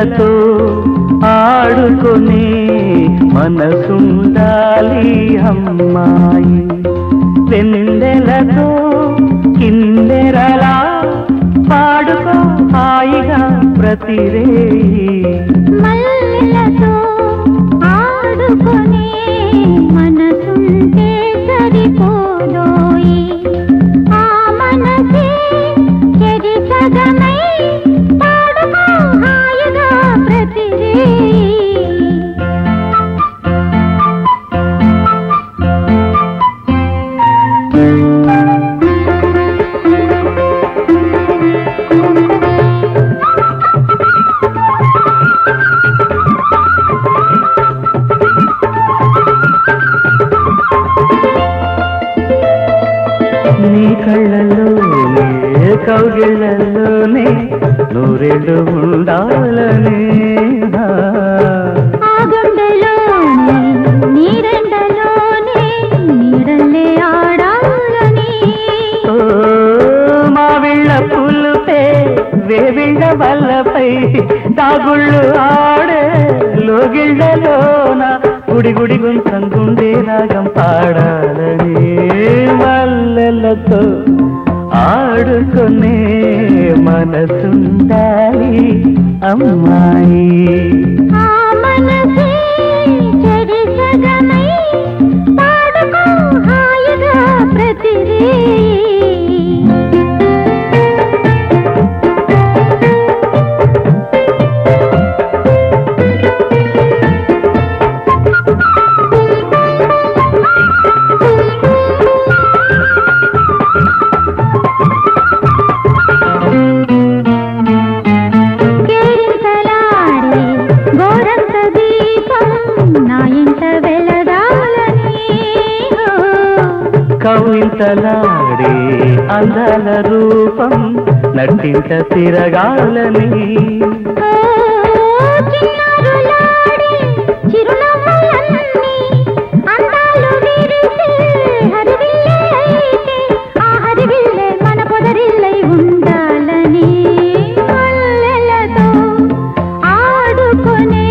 వెన్నెలతో ఆడుకునే మనసుండాలి అమ్మాయి. వెన్నెలతో కిన్నెరలా పాడుకో హాయిగా ప్రతిరేయి. మల్లెలతో ఆడుకునే మనసుంటే సరిపోదోయి. ఆ మనసే చెరి సగమై పాడుకో హాయిగా ప్రతిరేయి. నీ కళ్ళల్లోనే కౌగిళ్ళల్లోనే నూరేళ్ళు ఉండాలనే. ఆ గుండెలోనే నీరెండలోనే నీడల్లే ఆడాలని. ఓ మావిళ్ళ పులుపే వేవిళ్ళ వల్లపై తాగుళ్ళు ఆడే లోగిళ్ళలోన గుడి గుడి గుంసం గుండె రాగం పాడాలని. మల్లెలతో ఆడుకునే మనసుండాలి అమ్మాయి. ఆ మనసే చెరి సగమై పాడుకో హాయిగా ప్రతిరేయి. కవింతలాడే అందాల రూపం నటింట తిరగాలని. ఆడుకునే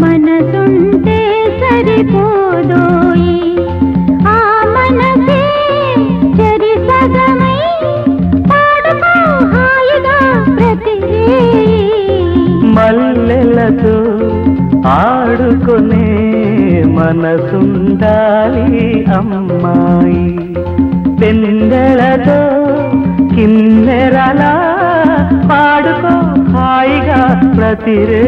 మనసుంటే సరిపోదోయి. మల్లెలతో ఆడుకునే మనసుండాలి అమ్మాయి. వెన్నెలతో కిన్నెరలా పాడుకో హాయిగా ప్రతిరే.